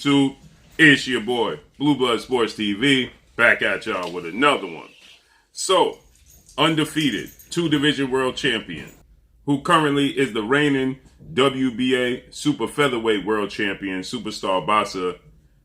YouTube? It's your boy, Blue Blood Sports TV, back at y'all with another one. So, undefeated, two-division world champion, who currently is the reigning WBA super featherweight world champion, superstar boxer,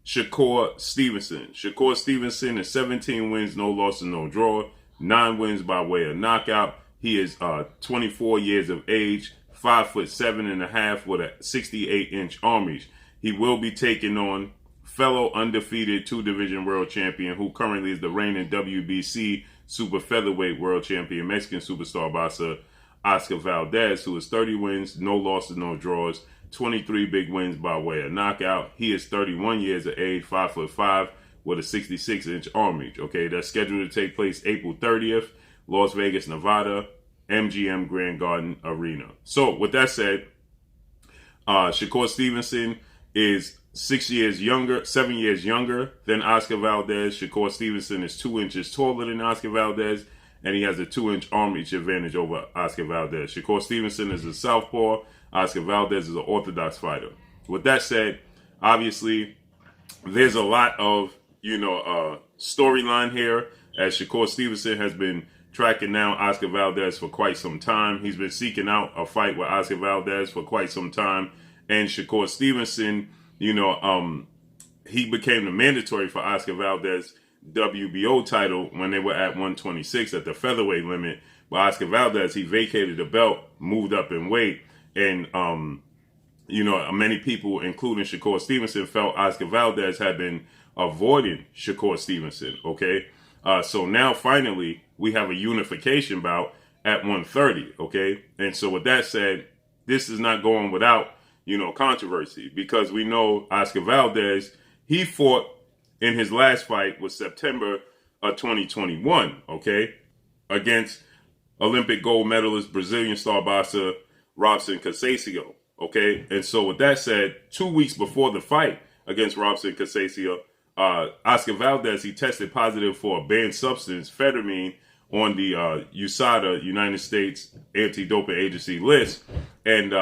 Shakur Stevenson. Shakur Stevenson is 17 wins, no losses, no draw, 9 wins by way of knockout. He is 24 years of age, 5'7.5" with a 68-inch arm reach. He will be taking on fellow undefeated two-division world champion, who currently is the reigning WBC super featherweight world champion, Mexican superstar boxer, Oscar Valdez, who is 30 wins, no losses, no draws, 23 big wins by way of knockout. He is 31 years of age, 5'5", with a 66-inch arm reach. Okay, that's scheduled to take place April 30th, Las Vegas, Nevada, MGM Grand Garden Arena. So, with that said, Shakur Stevenson is 7 years younger than Oscar Valdez. Shakur Stevenson is 2 inches taller than Oscar Valdez, and he has a 2-inch arm reach advantage over Oscar Valdez. Shakur Stevenson is a southpaw. Oscar Valdez is an orthodox fighter. With that said, obviously, there's a lot of, storyline here, as Shakur Stevenson has been tracking down Oscar Valdez for quite some time. He's been seeking out a fight with Oscar Valdez for quite some time. And Shakur Stevenson, he became the mandatory for Oscar Valdez WBO title when they were at 126 at the featherweight limit. But Oscar Valdez, he vacated the belt, moved up in weight. And, many people, including Shakur Stevenson, felt Oscar Valdez had been avoiding Shakur Stevenson, okay? So now, finally, we have a unification bout at 130, okay? And so with that said, this is not going without, controversy, because we know Oscar Valdez, he fought in his last fight was September of 2021, okay? Against Olympic gold medalist, Brazilian star boxer, Robson Casasio, okay? And so with that said, 2 weeks before the fight against Robson Casasio, Oscar Valdez, he tested positive for a banned substance, phentermine, on the USADA, United States Anti-Doping Agency list. And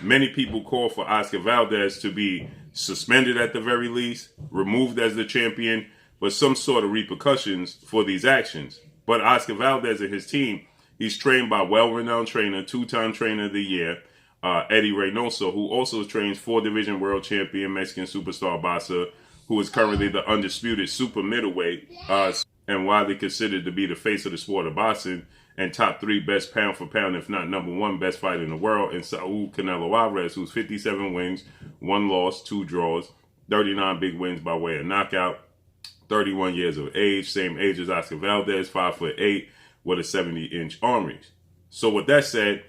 many people call for Oscar Valdez to be suspended at the very least, removed as the champion, but some sort of repercussions for these actions. But Oscar Valdez and his team, he's trained by well-renowned trainer, 2-time trainer of the year, Eddie Reynoso, who also trains 4-division world champion, Mexican superstar boxer, who is currently the undisputed super middleweight, and widely considered to be the face of the sport of boxing, and top 3 best pound for pound, if not number 1 best fighter in the world, and Saul Canelo Alvarez, who's 57 wins, 1 loss, 2 draws, 39 big wins by way of knockout, 31 years of age, same age as Oscar Valdez, 5'8", with a 70-inch arm reach. So with that said,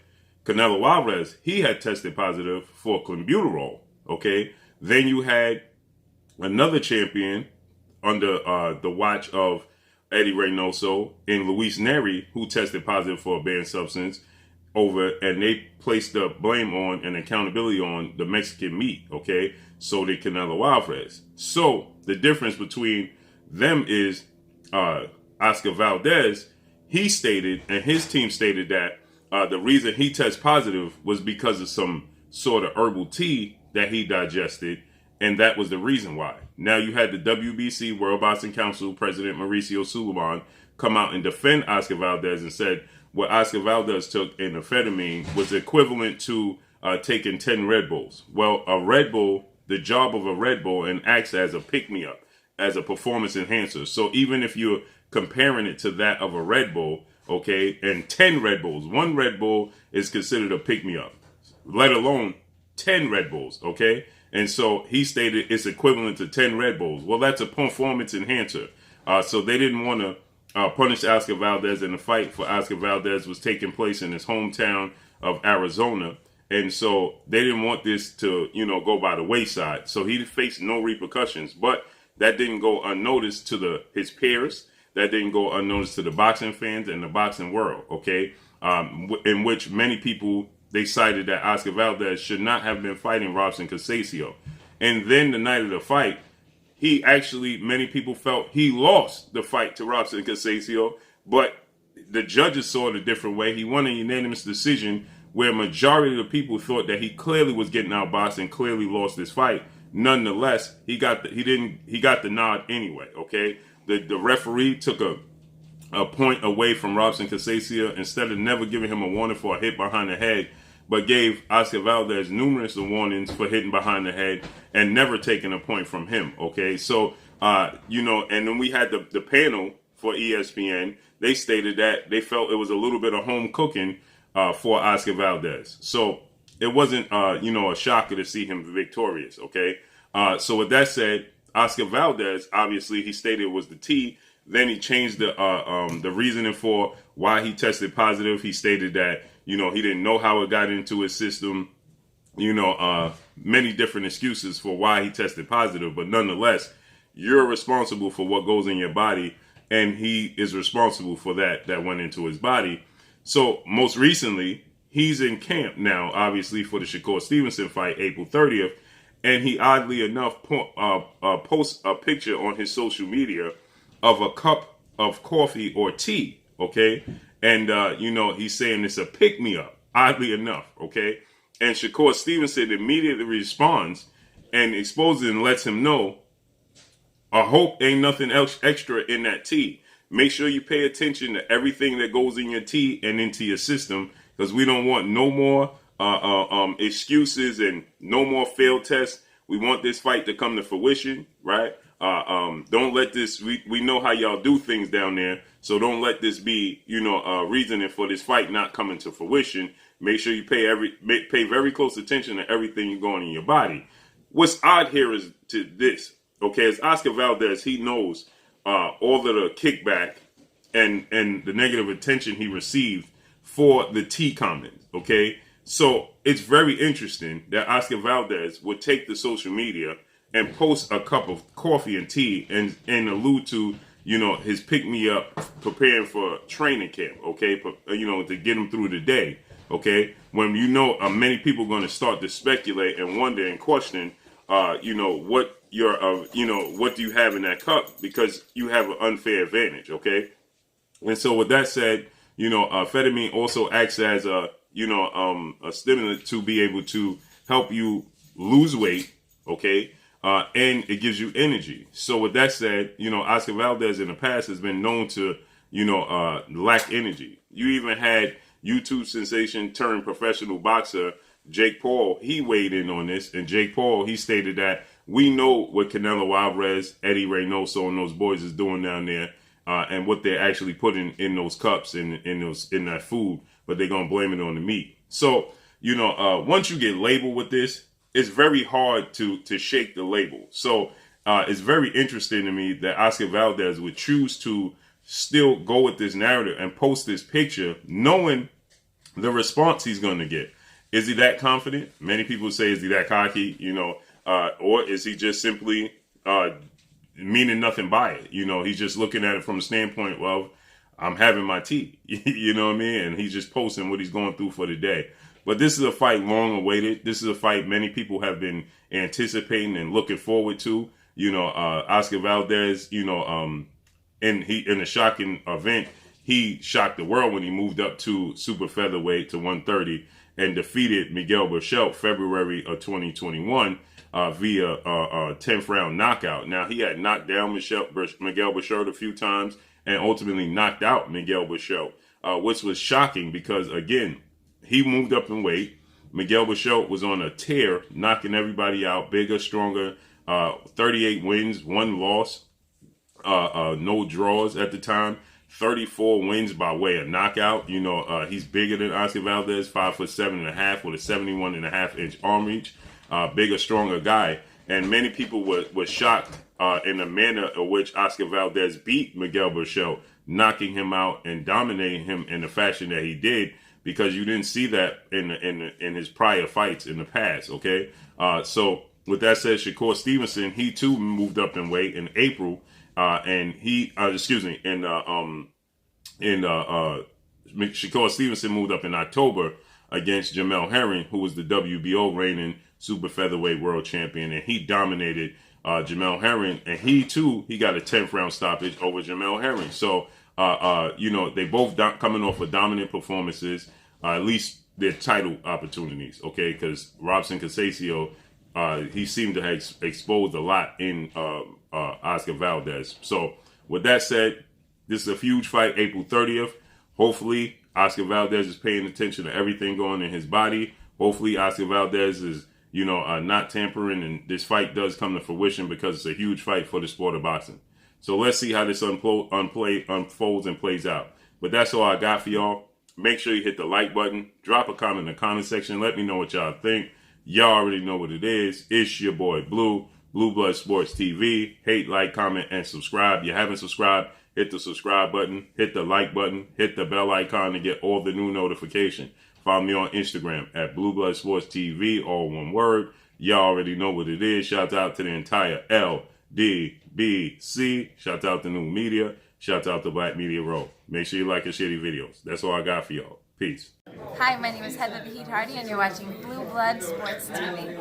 Canelo Alvarez, he had tested positive for clenbuterol, okay? Then you had another champion under the watch of Eddie Reynoso in Luis Neri, who tested positive for a banned substance and they placed the blame on and accountability on the Mexican meat, okay? So did Canelo Alvarez. So the difference between them is Oscar Valdez, he stated, and his team stated, that the reason he tested positive was because of some sort of herbal tea that he digested, and that was the reason why. Now you had the WBC, World Boxing Council President Mauricio Sulaiman, come out and defend Oscar Valdez and said what Oscar Valdez took in amphetamine was equivalent to taking 10 Red Bulls. Well, a Red Bull, the job of a Red Bull, and acts as a pick-me-up, as a performance enhancer. So even if you're comparing it to that of a Red Bull, okay, and 10 Red Bulls, 1 Red Bull is considered a pick-me-up, let alone 10 Red Bulls, okay? And so he stated it's equivalent to 10 Red Bulls. Well, that's a performance enhancer. So they didn't want to punish Oscar Valdez, and the fight for Oscar Valdez was taking place in his hometown of Arizona. And so they didn't want this to, go by the wayside. So he faced no repercussions. But that didn't go unnoticed to his peers. That didn't go unnoticed to the boxing fans and the boxing world, okay? In which many people, they cited that Oscar Valdez should not have been fighting Robson Casasio. And then the night of the fight, many people felt he lost the fight to Robson Casasio, but the judges saw it a different way. He won a unanimous decision where majority of the people thought that he clearly was getting outboxed and clearly lost this fight nonetheless, he got the nod anyway. Okay, the referee took a point away from Robson Casasio instead of never giving him a warning for a hit behind the head, but gave Oscar Valdez numerous warnings for hitting behind the head and never taking a point from him. Okay, so you know, and then we had the panel for ESPN. They stated that they felt it was a little bit of home cooking for Oscar Valdez. So it wasn't, you know, a shocker to see him victorious. Okay, so with that said, Oscar Valdez, obviously, he stated it was the T. Then he changed the reasoning for why he tested positive. He stated that, you know, he didn't know how it got into his system. You know, many different excuses for why he tested positive. But nonetheless, you're responsible for what goes in your body, and he is responsible for that went into his body. So most recently, he's in camp now, obviously, for the Shakur Stevenson fight, April 30th. And he, oddly enough, posts a picture on his social media of a cup of coffee or tea, okay? And, you know, he's saying it's a pick-me-up, oddly enough, okay? And Shakur Stevenson immediately responds and exposes and lets him know, I hope ain't nothing else extra in that tea. Make sure you pay attention to everything that goes in your tea and into your system, because we don't want no more excuses and no more failed tests. We want this fight to come to fruition, right? Don't let this, we know how y'all do things down there, so don't let this be, you know, reasoning for this fight not coming to fruition. Make sure you pay very close attention to everything going in your body. What's odd here is to this, okay, as Oscar Valdez, he knows all of the kickback and the negative attention he received for the tea comments, okay? So it's very interesting that Oscar Valdez would take to social media and post a cup of coffee and tea and allude to, you know, his pick-me-up preparing for training camp, okay, you know, to get him through the day, okay? When you know many people are going to start to speculate and wonder and question, you know, what your, you know, what do you have in that cup, because you have an unfair advantage, okay? And so with that said, you know, amphetamine also acts as a, you know, a stimulant to be able to help you lose weight, okay? And it gives you energy. So with that said, you know, Oscar Valdez in the past has been known to, you know, lack energy. You even had YouTube sensation turned professional boxer Jake Paul. He weighed in on this, and Jake Paul, he stated that we know what Canelo Alvarez, Eddie Reynoso, and those boys is doing down there, and what they're actually putting in those cups and in that food, but they're gonna blame it on the meat. So, you know, once you get labeled with this, it's very hard to shake the label. So it's very interesting to me that Oscar Valdez would choose to still go with this narrative and post this picture, knowing the response he's going to get. Is he that confident? Many people say, is he that cocky? You know, or is he just simply meaning nothing by it? You know, he's just looking at it from a standpoint, well, I'm having my tea. You know what I mean? And he's just posting what he's going through for the day. But this is a fight long awaited. This is a fight many people have been anticipating and looking forward to. You know, Oscar Valdez, you know, in a shocking event, he shocked the world when he moved up to super featherweight to 130 and defeated Miguel Berchelt February of 2021 via a 10th round knockout. Now, he had knocked down Miguel Berchelt a few times and ultimately knocked out Miguel Berchelt, which was shocking because, again, he moved up in weight. Miguel Berchelt was on a tear, knocking everybody out, bigger, stronger, 38 wins, 1 loss, no draws at the time, 34 wins by way of knockout. You know, he's bigger than Oscar Valdez, 5'7.5" with a 71.5-inch arm reach, bigger, stronger guy. And many people were shocked in the manner in which Oscar Valdez beat Miguel Berchelt, knocking him out and dominating him in the fashion that he did, because you didn't see that in his prior fights in the past, okay? So with that said, Shakur Stevenson, he too moved up in weight in April, and Shakur Stevenson moved up in October against Jamel Herring, who was the WBO reigning super featherweight world champion, and he dominated Jamel Herring, and he got a 10th round stoppage over Jamel Herring. So you know, they both coming off of dominant performances, at least their title opportunities, okay? Because Robson Casasio he seemed to have exposed a lot in Oscar Valdez. So with that said, this is a huge fight, April 30th. Hopefully, Oscar Valdez is paying attention to everything going in his body. Hopefully, Oscar Valdez is, not tampering, and this fight does come to fruition because it's a huge fight for the sport of boxing. So let's see how this unfolds and plays out. But that's all I got for y'all. Make sure you hit the like button. Drop a comment in the comment section. Let me know what y'all think. Y'all already know what it is. It's your boy Blue, Blue Blood Sports TV. Hate, like, comment, and subscribe. If you haven't subscribed, hit the subscribe button, hit the like button, hit the bell icon to get all the new notifications. Follow me on Instagram at Blue Blood Sports TV, all one word. Y'all already know what it is. Shout out to the entire LDBC. Shout out to New Media. Shout out to Black Media Row. Make sure you like and share the videos. That's all I got for y'all. Peace. Hi, my name is Heather the Heat Hardy, and you're watching Blue Blood Sports TV.